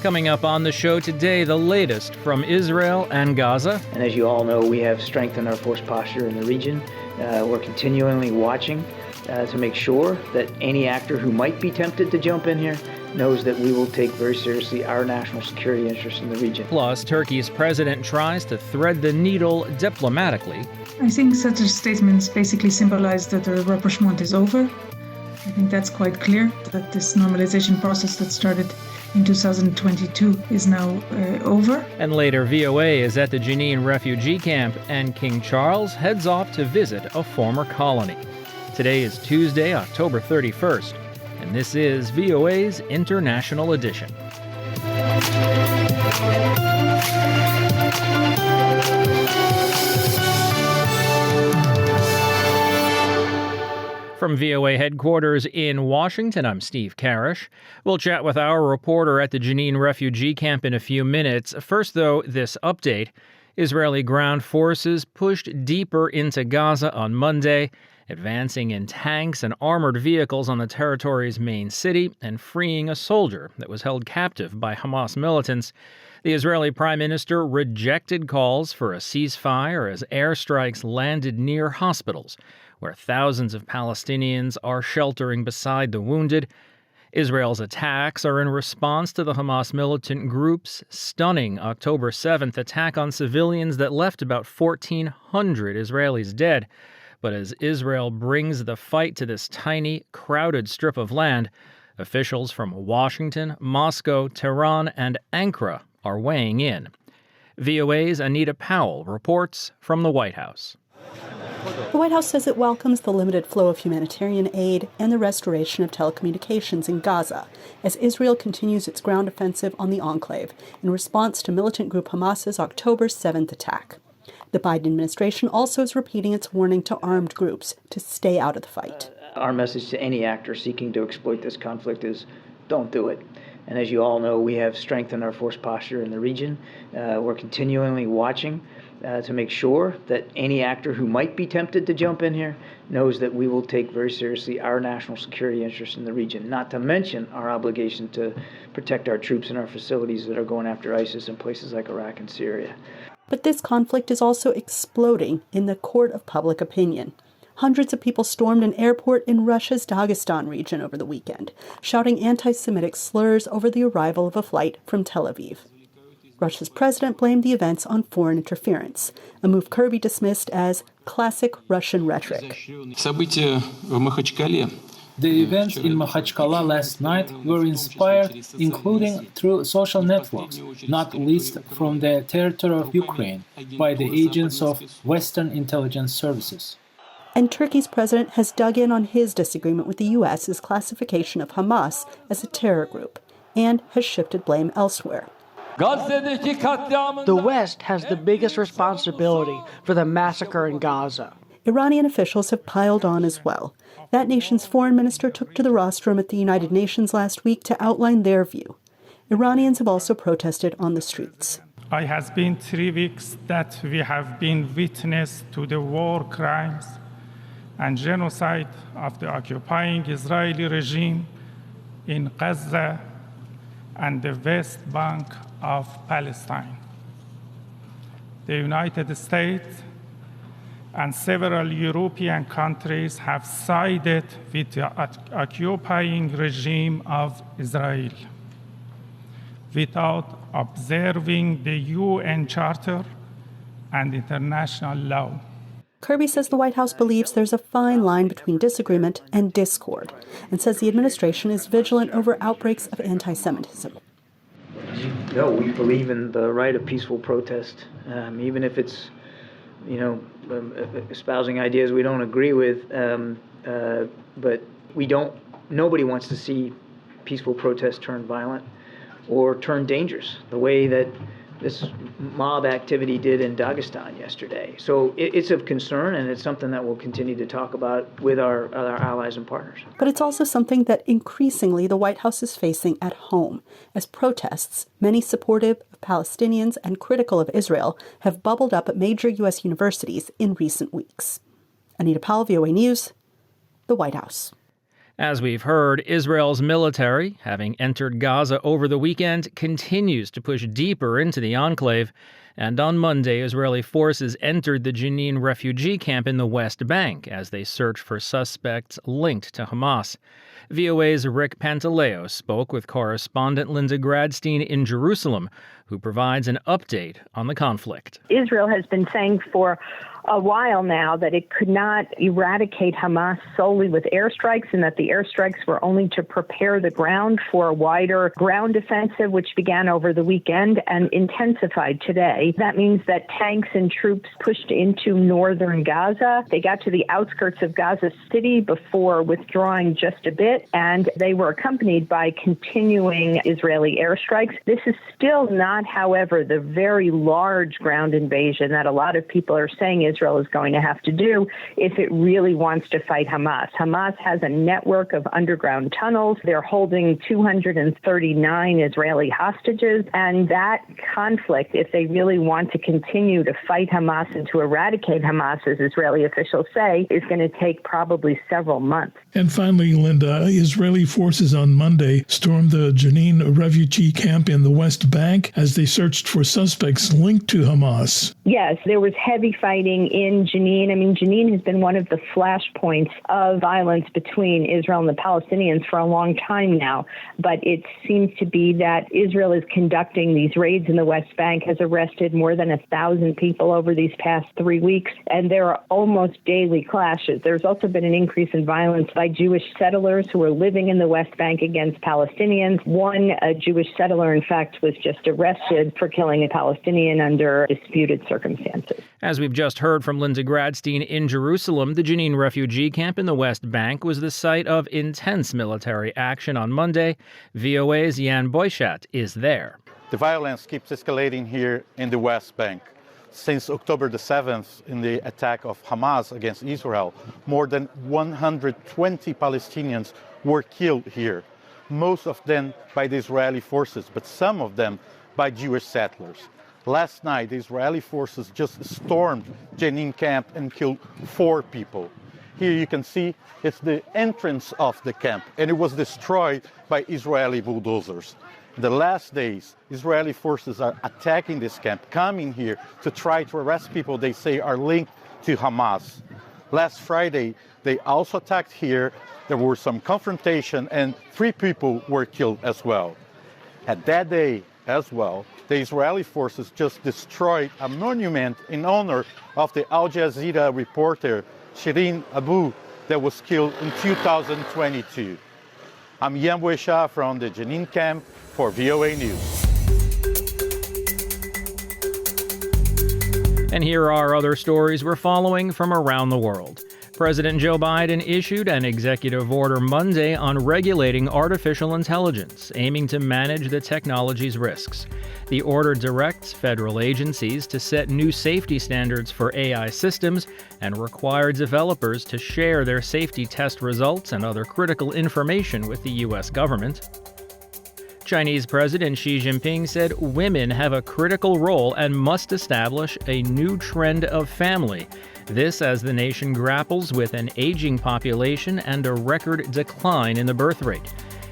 Coming up on the show today, the latest from Israel and Gaza. And as you all know, we have strengthened our force posture in the region. We're continually watching to make sure that any actor who might be tempted to jump in here knows that we will take very seriously our national security interests in the region. Plus, Turkey's president tries to thread the needle diplomatically. I think such statements basically symbolize that the rapprochement is over. I think that's quite clear, that this normalization process that started in 2022 is now over. And later, VOA is at the Jenin Refugee Camp, and King Charles heads off to visit a former colony. Today is Tuesday, October 31st, and this is VOA's International Edition. From VOA headquarters in Washington, I'm Steve Karish. We'll chat with our reporter at the Jenin Refugee Camp in a few minutes. First, though, this update. Israeli ground forces pushed deeper into Gaza on Monday, advancing in tanks and armored vehicles on the territory's main city and freeing a soldier that was held captive by Hamas militants. The Israeli prime minister rejected calls for a ceasefire as airstrikes landed near hospitals, where thousands of Palestinians are sheltering beside the wounded. Israel's attacks are in response to the Hamas militant group's stunning October 7th attack on civilians that left about 1,400 Israelis dead. But as Israel brings the fight to this tiny, crowded strip of land, officials from Washington, Moscow, Tehran, and Ankara are weighing in. VOA's Anita Powell reports from the White House. The White House says it welcomes the limited flow of humanitarian aid and the restoration of telecommunications in Gaza as Israel continues its ground offensive on the enclave in response to militant group Hamas's October 7th attack. The Biden administration also is repeating its warning to armed groups to stay out of the fight. Our message to any actor seeking to exploit this conflict is don't do it. And as you all know, we have strengthened our force posture in the region. We're continually watching to make sure that any actor who might be tempted to jump in here knows that we will take very seriously our national security interests in the region, not to mention our obligation to protect our troops and our facilities that are going after ISIS in places like Iraq and Syria. But this conflict is also exploding in the court of public opinion. Hundreds of people stormed an airport in Russia's Dagestan region over the weekend, shouting anti-Semitic slurs over the arrival of a flight from Tel Aviv. Russia's president blamed the events on foreign interference, a move Kirby dismissed as classic Russian rhetoric. The events in Makhachkala last night were inspired, including through social networks, not least from the territory of Ukraine, by the agents of Western intelligence services. And Turkey's president has dug in on his disagreement with the U.S.'s classification of Hamas as a terror group and has shifted blame elsewhere. The West has the biggest responsibility for the massacre in Gaza. Iranian officials have piled on as well. That nation's foreign minister took to the rostrum at the United Nations last week to outline their view. Iranians have also protested on the streets. It has been 3 weeks that we have been witness to the war crimes and genocide of the occupying Israeli regime in Gaza and the West Bank of Palestine. The United States and several European countries have sided with the occupying regime of Israel without observing the UN Charter and international law. Kirby says the White House believes there's a fine line between disagreement and discord, and says the administration is vigilant over outbreaks of anti-Semitism. No, we believe in the right of peaceful protest, even if it's, espousing ideas we don't agree with. But nobody wants to see peaceful protest turn violent or turn dangerous, the way that this mob activity did in Dagestan yesterday. So it's of concern, and it's something that we'll continue to talk about with our allies and partners. But it's also something that increasingly the White House is facing at home, as protests, many supportive of Palestinians and critical of Israel, have bubbled up at major U.S. universities in recent weeks. Anita Powell, VOA News, the White House. As we've heard, Israel's military, having entered Gaza over the weekend, continues to push deeper into the enclave. And on Monday, Israeli forces entered the Jenin Refugee Camp in the West Bank as they search for suspects linked to Hamas. VOA's Rick Pantaleo spoke with correspondent Linda Gradstein in Jerusalem, who provides an update on the conflict. Israel has been saying for a while now that it could not eradicate Hamas solely with airstrikes, and that the airstrikes were only to prepare the ground for a wider ground offensive, which began over the weekend and intensified today. That means that tanks and troops pushed into northern Gaza. They got to the outskirts of Gaza City before withdrawing just a bit, and they were accompanied by continuing Israeli airstrikes. This is still not, however, the very large ground invasion that a lot of people are saying Israel is going to have to do if it really wants to fight Hamas. Hamas has a network of underground tunnels. They're holding 239 Israeli hostages. And that conflict, if they really want to continue to fight Hamas and to eradicate Hamas, as Israeli officials say, is going to take probably several months. And finally, Linda, Israeli forces on Monday stormed the Jenin Refugee Camp in the West Bank as they searched for suspects linked to Hamas. Yes, there was heavy fighting in Jenin. I mean, Jenin has been one of the flashpoints of violence between Israel and the Palestinians for a long time now. But it seems to be that Israel is conducting these raids in the West Bank, has arrested more than 1,000 people over these past 3 weeks, and there are almost daily clashes. There's also been an increase in violence by Jewish settlers who are living in the West Bank against Palestinians. One Jewish settler, in fact, was just arrested for killing a Palestinian under disputed circumstances. As we've just heard from Linda Gradstein in Jerusalem, the Jenin Refugee Camp in the West Bank was the site of intense military action on Monday. VOA's Jan Boychat is there. The violence keeps escalating here in the West Bank. Since October the 7th, in the attack of Hamas against Israel, more than 120 Palestinians were killed here, most of them by the Israeli forces, but some of them by Jewish settlers. Last night, the Israeli forces just stormed Jenin camp and killed 4 people. Here you can see it's the entrance of the camp, and it was destroyed by Israeli bulldozers. In the last days, Israeli forces are attacking this camp, coming here to try to arrest people they say are linked to Hamas. Last Friday, they also attacked here. There were some confrontation, and 3 people were killed as well. At that day as well, the Israeli forces just destroyed a monument in honor of the Al Jazeera reporter Shirin Abu that was killed in 2022. I'm Jan Boychat from the Jenin camp for VOA News. And here are other stories we're following from around the world. President Joe Biden issued an executive order Monday on regulating artificial intelligence, aiming to manage the technology's risks. The order directs federal agencies to set new safety standards for AI systems and require developers to share their safety test results and other critical information with the U.S. government. Chinese President Xi Jinping said women have a critical role and must establish a new trend of family. This as the nation grapples with an aging population and a record decline in the birth rate.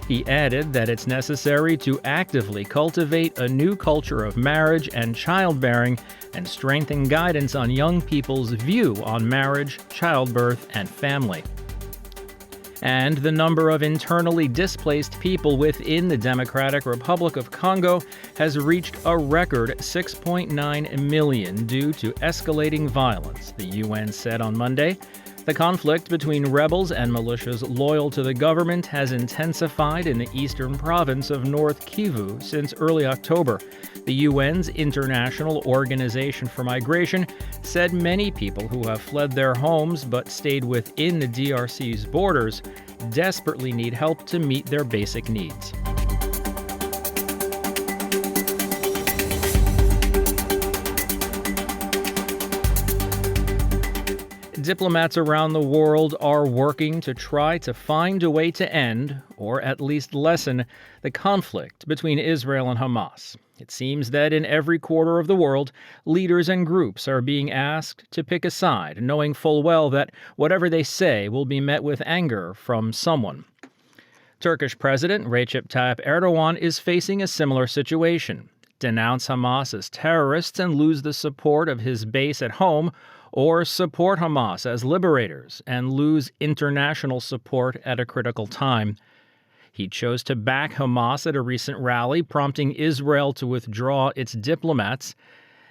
He added that it's necessary to actively cultivate a new culture of marriage and childbearing and strengthen guidance on young people's view on marriage, childbirth, and family. And the number of internally displaced people within the Democratic Republic of Congo has reached a record 6.9 million due to escalating violence, the UN said on Monday. The conflict between rebels and militias loyal to the government has intensified in the eastern province of North Kivu since early October. The UN's International Organization for Migration said many people who have fled their homes but stayed within the DRC's borders desperately need help to meet their basic needs. Diplomats around the world are working to try to find a way to end, or at least lessen, the conflict between Israel and Hamas. It seems that in every quarter of the world, leaders and groups are being asked to pick a side, knowing full well that whatever they say will be met with anger from someone. Turkish President Recep Tayyip Erdogan is facing a similar situation. Denounce Hamas as terrorists and lose the support of his base at home, or support Hamas as liberators and lose international support at a critical time. He chose to back Hamas at a recent rally, prompting Israel to withdraw its diplomats.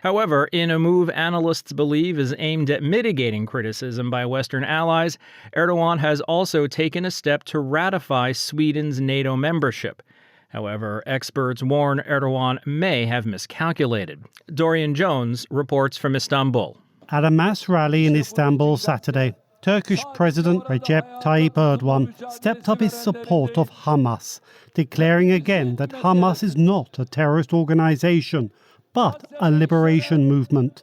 However, in a move analysts believe is aimed at mitigating criticism by Western allies, Erdogan has also taken a step to ratify Sweden's NATO membership. However, experts warn Erdogan may have miscalculated. Dorian Jones reports from Istanbul. At a mass rally in Istanbul Saturday, Turkish President Recep Tayyip Erdogan stepped up his support of Hamas, declaring again that Hamas is not a terrorist organization, but a liberation movement.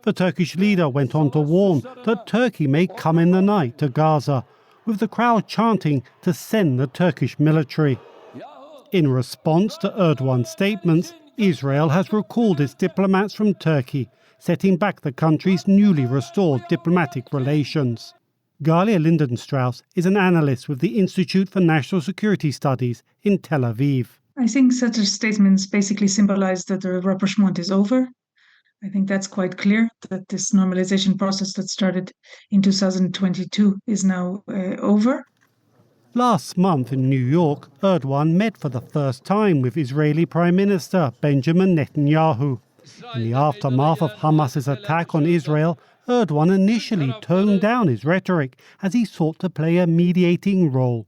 The Turkish leader went on to warn that Turkey may come in the night to Gaza, with the crowd chanting to send the Turkish military. In response to Erdogan's statements, Israel has recalled its diplomats from Turkey, setting back the country's newly restored diplomatic relations. Galia Lindenstrauss is an analyst with the Institute for National Security Studies in Tel Aviv. I think such statements basically symbolize that the rapprochement is over. I think that's quite clear, that this normalization process that started in 2022 is now over. Last month in New York, Erdogan met for the first time with Israeli Prime Minister Benjamin Netanyahu. In the aftermath of Hamas's attack on Israel, Erdogan initially toned down his rhetoric as he sought to play a mediating role.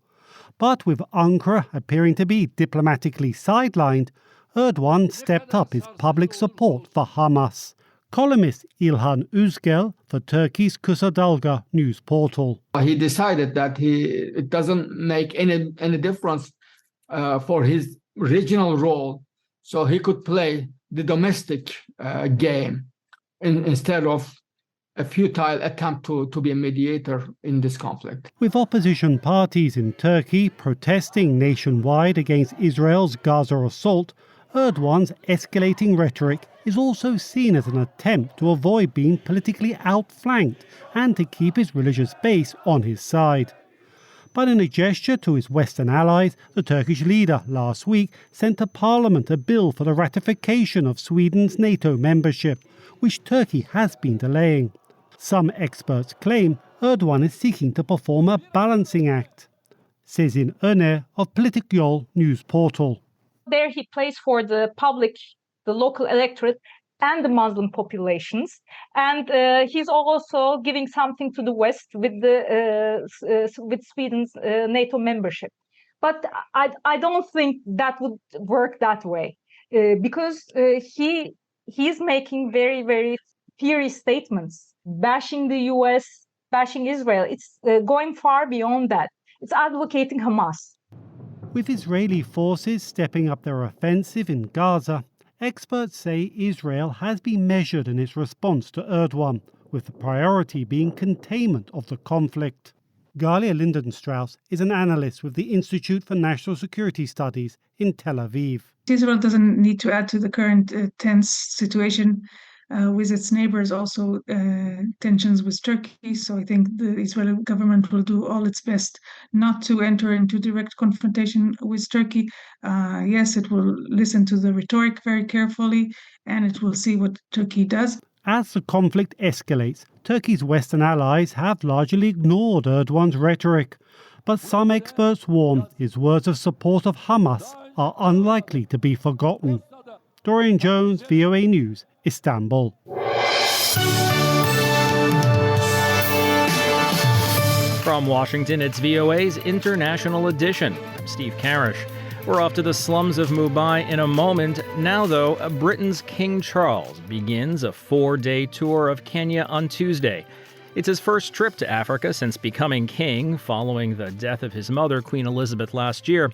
But with Ankara appearing to be diplomatically sidelined, Erdogan stepped up his public support for Hamas. Columnist İlhan Üzgel for Turkey's Kısa Dalga news portal. He decided that it doesn't make any difference for his regional role, so he could play the domestic game instead of a futile attempt to be a mediator in this conflict. With opposition parties in Turkey protesting nationwide against Israel's Gaza assault, Erdogan's escalating rhetoric is also seen as an attempt to avoid being politically outflanked and to keep his religious base on his side. But in a gesture to his Western allies, the Turkish leader last week sent to Parliament a bill for the ratification of Sweden's NATO membership, which Turkey has been delaying. Some experts claim Erdogan is seeking to perform a balancing act. Sezin Öner of Politikyol news portal. There he plays for the public, the local electorate, and the Muslim populations, and he's also giving something to the West with Sweden's NATO membership. But I don't think that would work that way, because he's making very, very fiery statements, bashing the U.S., bashing Israel. It's going far beyond that. It's advocating Hamas. With Israeli forces stepping up their offensive in Gaza, experts say Israel has been measured in its response to Erdogan, with the priority being containment of the conflict. Galia Lindenstrauss is an analyst with the Institute for National Security Studies in Tel Aviv. Israel doesn't need to add to the current tense situation with its neighbors, also tensions with Turkey. So I think the Israeli government will do all its best not to enter into direct confrontation with Turkey. Yes, it will listen to the rhetoric very carefully, and it will see what Turkey does. As the conflict escalates, Turkey's Western allies have largely ignored Erdogan's rhetoric. But some experts warn his words of support of Hamas are unlikely to be forgotten. Dorian Jones, VOA News, Istanbul. From Washington, it's VOA's International Edition. I'm Steve Karish. We're off to the slums of Mumbai in a moment. Now, though, Britain's King Charles begins a 4-day tour of Kenya on Tuesday. It's his first trip to Africa since becoming king, following the death of his mother, Queen Elizabeth, last year.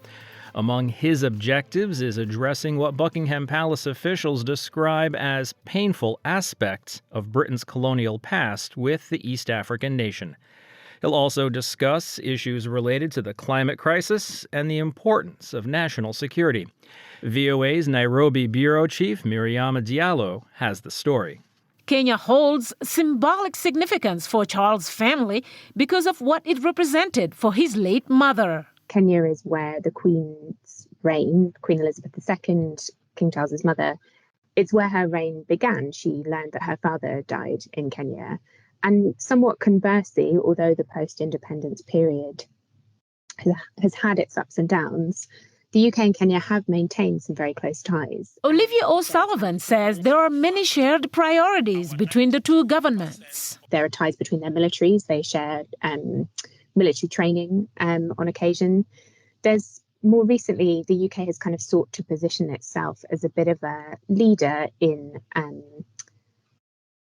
Among his objectives is addressing what Buckingham Palace officials describe as painful aspects of Britain's colonial past with the East African nation. He'll also discuss issues related to the climate crisis and the importance of national security. VOA's Nairobi bureau chief Miriama Diallo has the story. Kenya holds symbolic significance for Charles' family because of what it represented for his late mother. Kenya is where the Queen's reign, Queen Elizabeth II, King Charles's mother, it's where her reign began. She learned that her father died in Kenya. And somewhat conversely, although the post-independence period has had its ups and downs, the UK and Kenya have maintained some very close ties. Olivia O'Sullivan says there are many shared priorities between the two governments. There are ties between their militaries. They share military training on occasion. There's more recently, the UK has kind of sought to position itself as a bit of a leader in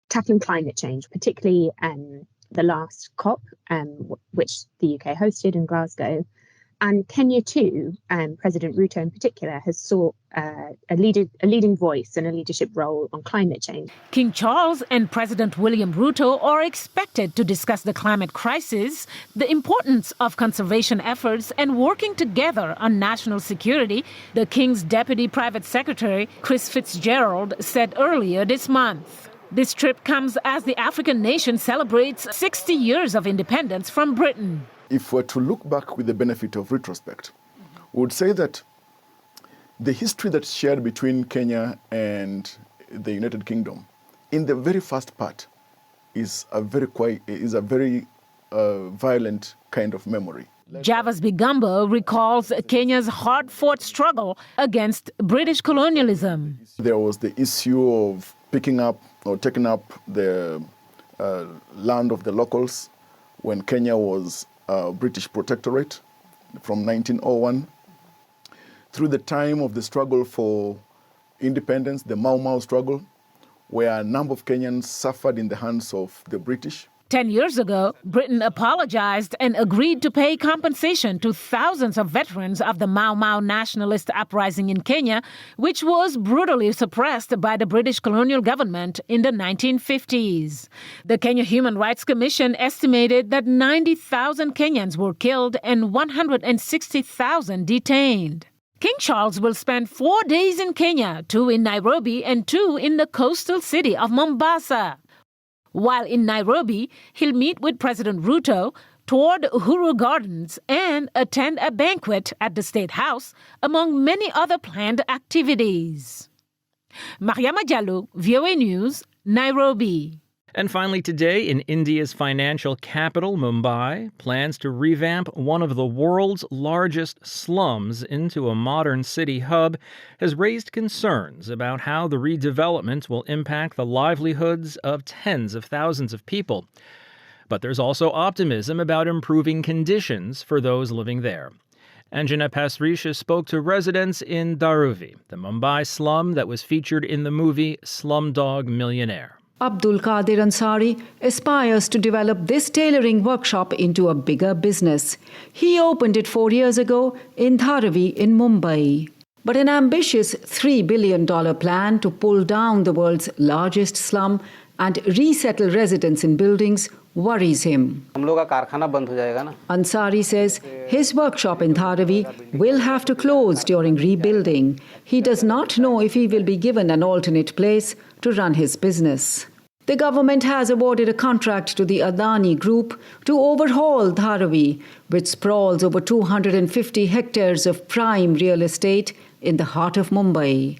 tackling climate change, particularly the last COP, which the UK hosted in Glasgow. And Kenya too, President Ruto in particular, has sought a leading voice and a leadership role on climate change. King Charles and President William Ruto are expected to discuss the climate crisis, the importance of conservation efforts, and working together on national security, the King's Deputy Private Secretary, Chris Fitzgerald, said earlier this month. This trip comes as the African nation celebrates 60 years of independence from Britain. If we're to look back with the benefit of retrospect, we would say that the history that's shared between Kenya and the United Kingdom, in the very first part, is a very violent kind of memory. Javas Bigamba recalls Kenya's hard-fought struggle against British colonialism. There was the issue of picking up or taking up the land of the locals when Kenya was British protectorate from 1901, through the time of the struggle for independence, the Mau Mau struggle, where a number of Kenyans suffered in the hands of the British. 10 years ago, Britain apologized and agreed to pay compensation to thousands of veterans of the Mau Mau nationalist uprising in Kenya, which was brutally suppressed by the British colonial government in the 1950s. The Kenya Human Rights Commission estimated that 90,000 Kenyans were killed and 160,000 detained. King Charles will spend 4 days in Kenya, 2 in Nairobi and 2 in the coastal city of Mombasa. While in Nairobi, he'll meet with President Ruto, tour Uhuru Gardens, and attend a banquet at the State House, among many other planned activities. Mariama Diallo, VOA News, Nairobi. And finally today, in India's financial capital, Mumbai plans to revamp one of the world's largest slums into a modern city hub has raised concerns about how the redevelopment will impact the livelihoods of tens of thousands of people. But there's also optimism about improving conditions for those living there. Anjana Pasricha spoke to residents in Dharavi, the Mumbai slum that was featured in the movie Slumdog Millionaire. Abdul Qadir Ansari aspires to develop this tailoring workshop into a bigger business. He opened it 4 years ago in Dharavi in Mumbai. But an ambitious $3 billion plan to pull down the world's largest slum and resettle residents in buildings worries him. Ansari says his workshop in Dharavi will have to close during rebuilding. He does not know if he will be given an alternate place to run his business. The government has awarded a contract to the Adani Group to overhaul Dharavi, which sprawls over 250 hectares of prime real estate in the heart of Mumbai.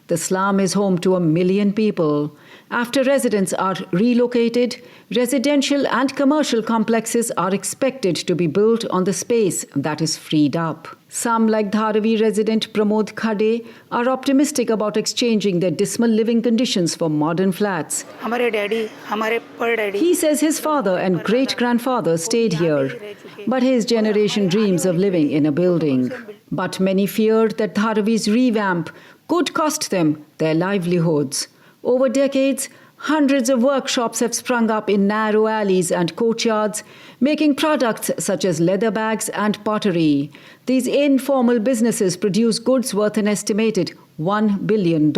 The slum is home to 1 million people. After residents are relocated, residential and commercial complexes are expected to be built on the space that is freed up. Some, like Dharavi resident Pramod Khade, are optimistic about exchanging their dismal living conditions for modern flats. He says his father and great-grandfather stayed here, but his generation dreams of living in a building. But many feared that Dharavi's revamp could cost them their livelihoods. Over decades, hundreds of workshops have sprung up in narrow alleys and courtyards, making products such as leather bags and pottery. These informal businesses produce goods worth an estimated $1 billion.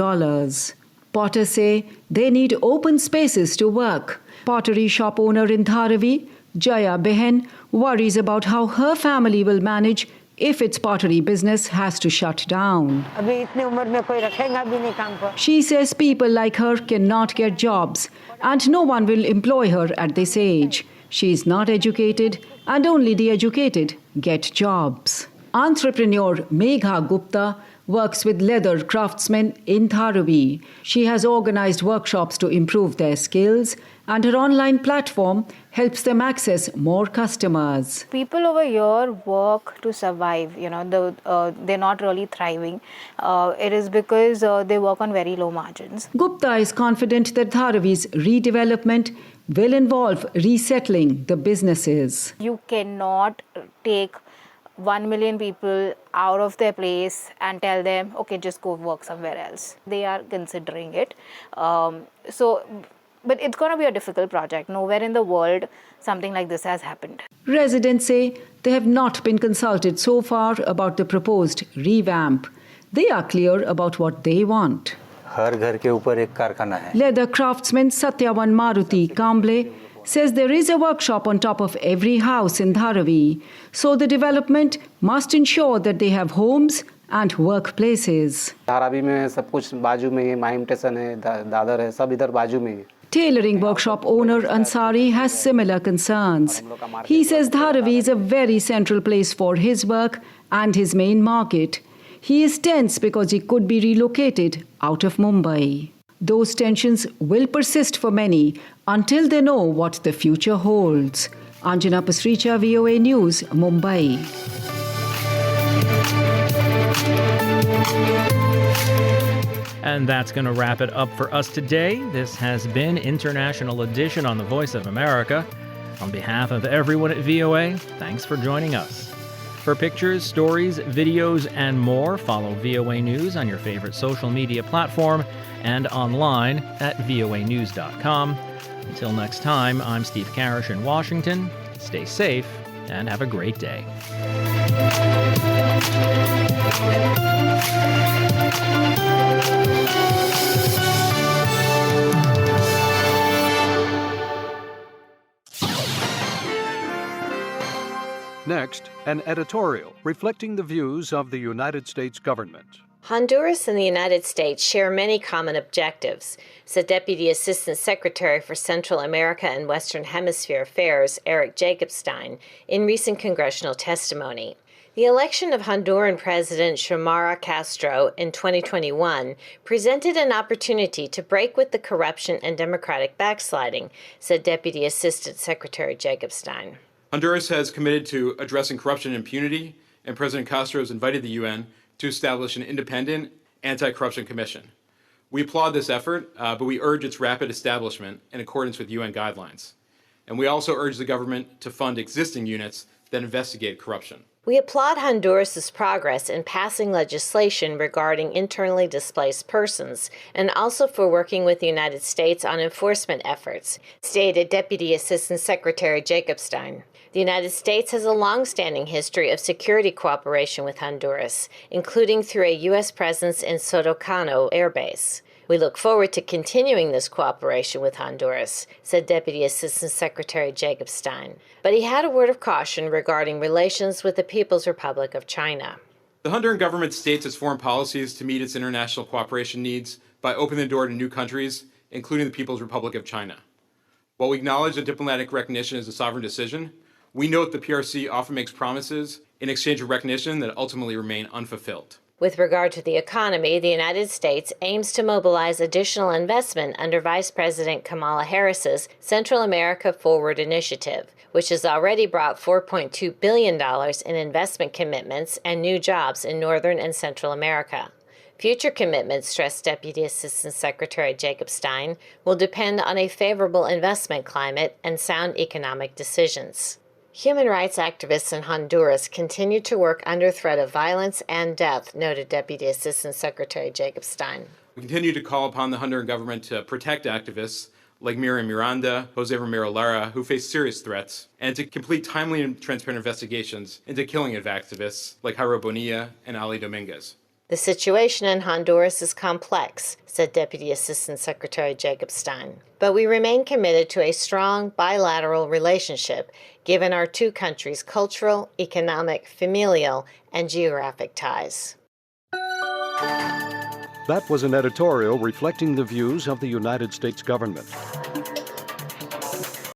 Potters say they need open spaces to work. Pottery shop owner in Dharavi, Jaya Behen worries about how her family will manage if its pottery business has to shut down. She says people like her cannot get jobs and no one will employ her at this age. She is not educated and only the educated get jobs. Entrepreneur Megha Gupta works with leather craftsmen in Dharavi. She has organized workshops to improve their skills, and her online platform helps them access more customers. People over here work to survive. They're not really thriving. It is because they work on very low margins. Gupta is confident that Dharavi's redevelopment will involve resettling the businesses. You cannot take 1 million people out of their place and tell them, okay, just go work somewhere else. They are considering it. But it's going to be a difficult project. Nowhere in the world something like this has happened. Residents say they have not been consulted so far about the proposed revamp. They are clear about what they want. Leather craftsman Satyavan Maruti Kamble says there is a workshop on top of every house in Dharavi, so the development must ensure that they have homes and workplaces. Tailoring workshop owner Ansari has similar concerns. He says Dharavi is a very central place for his work and his main market. He is tense because he could be relocated out of Mumbai. Those tensions will persist for many until they know what the future holds. Anjana Pasricha, VOA News, Mumbai. And that's going to wrap it up for us today. This has been International Edition on the Voice of America. On behalf of everyone at VOA, thanks for joining us. For pictures, stories, videos, and more, follow VOA News on your favorite social media platform and online at voanews.com. Until next time, I'm Steve Karish in Washington. Stay safe and have a great day. Next, an editorial reflecting the views of the United States government. Honduras and the United States share many common objectives, said Deputy Assistant Secretary for Central America and Western Hemisphere Affairs Eric Jacobstein in recent congressional testimony. The election of Honduran President Xiomara Castro in 2021 presented an opportunity to break with the corruption and democratic backsliding, said Deputy Assistant Secretary Jacobstein. Honduras has committed to addressing corruption and impunity, and President Castro has invited the UN to establish an independent anti-corruption commission. We applaud this effort, but we urge its rapid establishment in accordance with UN guidelines. And we also urge the government to fund existing units that investigate corruption. We applaud Honduras' progress in passing legislation regarding internally displaced persons and also for working with the United States on enforcement efforts, stated Deputy Assistant Secretary Jacobstein. The United States has a long-standing history of security cooperation with Honduras, including through a U.S. presence in Sotocano Air Base. We look forward to continuing this cooperation with Honduras, said Deputy Assistant Secretary Jacobstein. But he had a word of caution regarding relations with the People's Republic of China. The Honduran government states its foreign policies to meet its international cooperation needs by opening the door to new countries, including the People's Republic of China. While we acknowledge that diplomatic recognition is a sovereign decision, we note the PRC often makes promises in exchange for recognition that ultimately remain unfulfilled. With regard to the economy, the United States aims to mobilize additional investment under Vice President Kamala Harris's Central America Forward initiative, which has already brought $4.2 billion in investment commitments and new jobs in Northern and Central America. Future commitments, stressed Deputy Assistant Secretary Jacobstein, will depend on a favorable investment climate and sound economic decisions. Human rights activists in Honduras continue to work under threat of violence and death, noted Deputy Assistant Secretary Jacobstein. We continue to call upon the Honduran government to protect activists like Miriam Miranda, Jose Romero Lara, who face serious threats, and to complete timely and transparent investigations into killing of activists like Jairo Bonilla and Ali Dominguez. The situation in Honduras is complex, said Deputy Assistant Secretary Jacob Stein. But we remain committed to a strong bilateral relationship, given our two countries' cultural, economic, familial, and geographic ties. That was an editorial reflecting the views of the United States government.